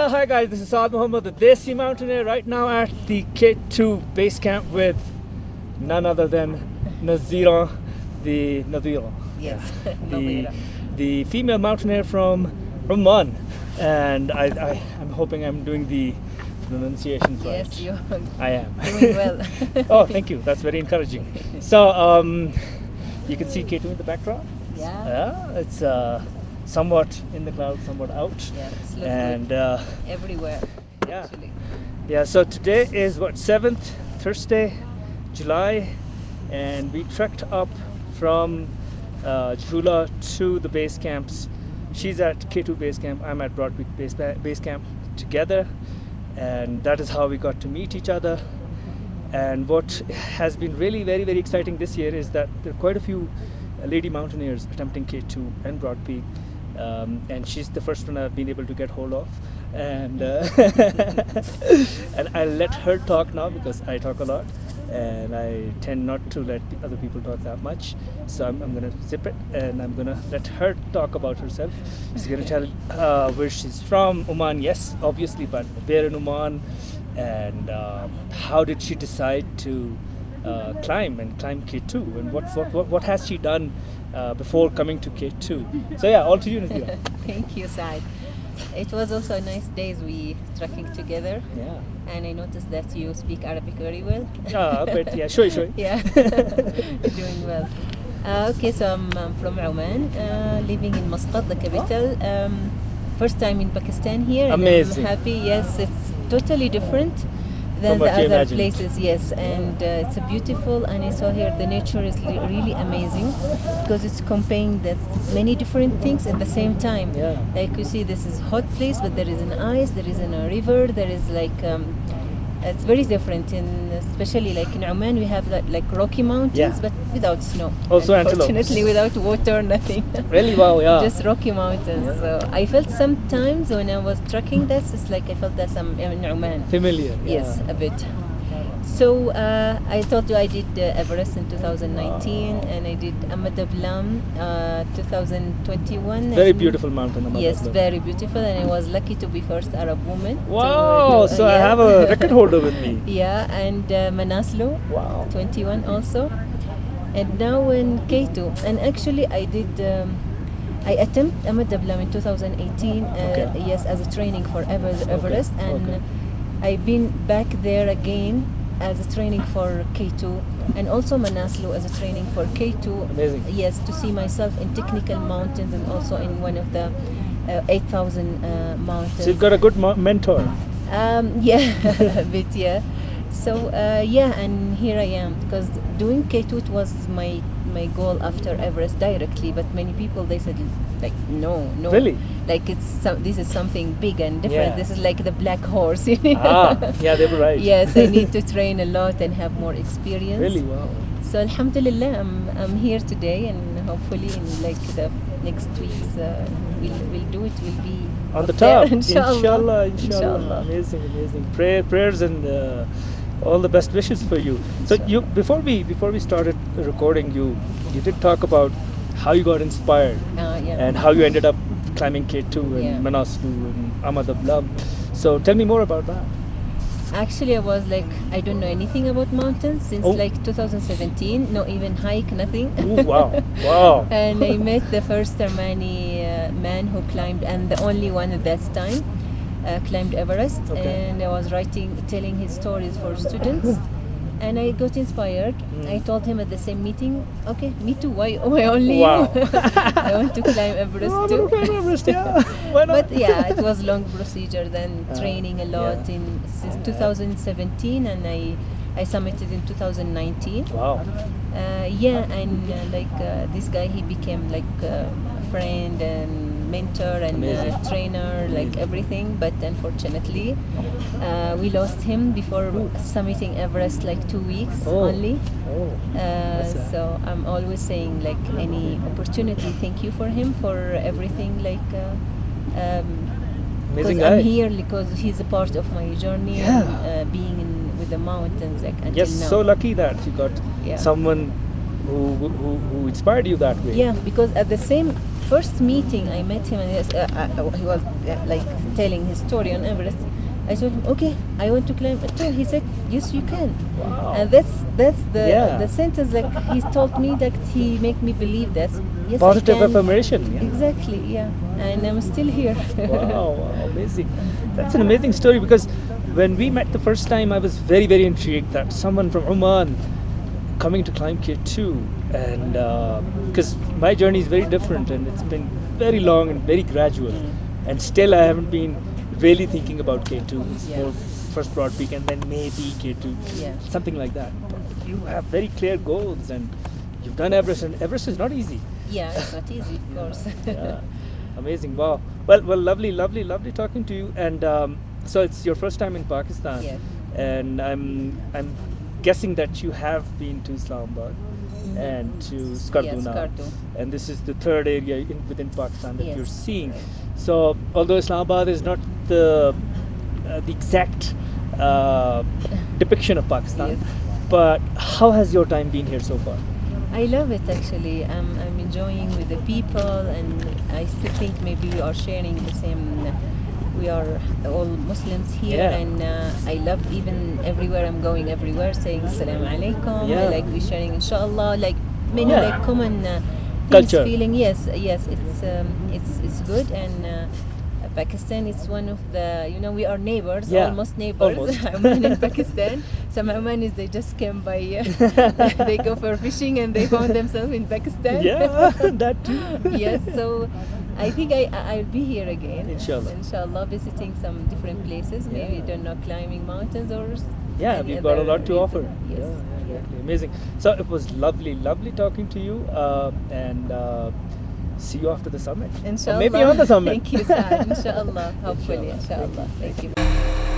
Hi guys, this is Saad Muhammad, the Desi Mountaineer, right now at the K2 base camp with none other than Nadhira, Nadhira. Yes, the female mountaineer from Oman, and I'm hoping I'm doing the pronunciation right. Yes, you are I am doing well. Oh, thank you. That's very encouraging. So you can see K2 in the background. Yeah. It's somewhat in the cloud, somewhat out. Yeah, it's And everywhere. yeah. Actually. Yeah, so today is 7th, Thursday, July, and we trekked up from Jhula to the base camps. She's at K2 base camp, I'm at Broad Peak base camp together, and that is how we got to meet each other. And what has been really very, very exciting this year is that there are quite a few lady mountaineers attempting K2 and Broad Peak, and she's the first one I've been able to get hold of, and and I'll let her talk now because I talk a lot and I tend not to let other people talk that much, so I'm gonna zip it and I'm gonna let her talk about herself. She's gonna tell where she's from. Oman, yes, obviously, but where in Oman, and how did she decide to climb K2, and what has she done before coming to K2. So yeah, all to you, Nadhira. Thank you, Saad. It was also a nice days we trekking together. Yeah. And I noticed that you speak Arabic very well. Yeah, but yeah, sure. Yeah, doing well. Okay, so I'm from Oman, living in Muscat, the capital. First time in Pakistan here. Amazing. And I'm happy. Yes, it's totally different than From the what you other imagined. places. Yes, and it's a beautiful. And I saw here the nature is really amazing because it's combining that many different things at the same time. Yeah. Like you see, this is hot place, but there is an ice, there is a river, there is like. It's very different, especially like in Oman we have like rocky mountains, Yeah. but without snow. Also antelopes. Unfortunately, without water, nothing. Really? Wow, yeah. Just rocky mountains. Yeah. So I felt sometimes when I was trekking this, it's like I felt that I'm in Oman. Familiar. Yes, Yeah. a bit. So I told you I did Everest in 2019, and I did Amadablam 2021. Very and- beautiful mountain. Ahmad Yes, Abdullah. very beautiful, and I was lucky to be first Arab woman. Wow. to, So I yeah. have a record holder with me. Yeah, and Manaslu, Wow. 21 also. And now in K2. And actually I did, I attempted Ahmad Dablam in 2018, Okay. yes, as a training for Everest. And okay. I've been back there again as a training for K2, and also Manaslu as a training for K2. Amazing. Yes, to see myself in technical mountains and also in one of the 8,000 mountains. So you've got a good mentor. Yeah, a bit, yeah. So yeah, and here I am because doing K2 it was my goal after Everest directly, but many people they said like no, Really? like this is something big and different. Yeah. This is like the black horse. Yeah, they were right. Yes, I need to train a lot and have more experience. Really? Wow. So Alhamdulillah, I'm here today, and hopefully in like the next weeks we'll do it. We'll be On the up there, top. inshallah. Inshallah. Amazing. Prayers and all the best wishes for you. So Inshallah. you before we started recording, you did talk about how you got inspired Yeah. and how you ended up climbing K2 and Yeah. Manaslu and Ahmad Abdullah. So tell me more about that. Actually, I was like, I don't know anything about mountains since Oh. like 2017. No, even hike, nothing. Ooh, wow. And I met the first Armani man who climbed, and the only one at that time, climbed Everest. Okay. And I was telling his stories for students. And I got inspired. I told him at the same meeting, okay, me too. Why only Wow. you? I want to climb Everest Oh, too. climb Everest, yeah. Why not? But yeah, it was long procedure. Then training a lot yeah. since 2017, and I summited in 2019. Wow. Yeah, and this guy, he became like a friend and mentor and Amazing. trainer, like everything. But unfortunately, we lost him before summiting Everest, like 2 weeks Oh. only. Oh. That's sad. So I'm always saying like any opportunity, thank you for him for everything. Like Amazing because guy. I'm here because he's a part of my journey. Yeah. And, being with the mountains like until Yes, now. so lucky that you got Yeah. someone who inspired you that way. Yeah, because at the same first meeting I met him, and he was like telling his story on Everest. I told him, okay, I want to climb it too. He said, yes, you can. Wow. And that's the Yeah. the sentence that he told me, that he make me believe that. Yes, Positive I can. affirmation. Yeah. Exactly, yeah. And I'm still here. Wow, amazing. That's an amazing story, because when we met the first time, I was very, very intrigued that someone from Oman coming to climb K2, and because my journey is very different and it's been very long and very gradual, and still I haven't been really thinking about K2. It's Yeah. more first Broad Peak and then maybe K2, Yeah. something like that. But you have very clear goals, and you've done Everest, and Everest is not easy. Yeah, it's not easy, of course. Yeah. Amazing. Wow. Well, lovely talking to you. And so it's your first time in Pakistan. Yeah. And I'm guessing that you have been to Islamabad and to Skardu Yes, now. Skardu. And this is the third area within Pakistan that Yes. you're seeing. So although Islamabad is not the exact depiction of Pakistan, Yes. but how has your time been here so far? I love it actually. I'm enjoying with the people, and I still think maybe we are sharing the same. We are all Muslims here, Yeah. and I love even everywhere I'm going, everywhere saying Assalamu alaikum. Yeah. I like we sharing Inshallah, like many Yeah. like common things, Culture. feeling. Yes, it's good, and Pakistan is one of the, we are neighbors, Yeah, almost neighbors. almost. Oman and Pakistan. Some Omanis, they just came by, they go for fishing and they found themselves in Pakistan. Yeah, that too. Yes, so I think I'll be here again. Inshallah. Visiting some different places. Maybe, Yeah. don't know, climbing mountains or Yeah, any we've got a other lot to reason. offer. Yes. Yeah, exactly. Amazing. So it was lovely talking to you, and see you after the summit. Or Inshallah. maybe on the summit. Thank you, Saad. Inshallah. Hopefully, Inshallah. inshallah. Thank you.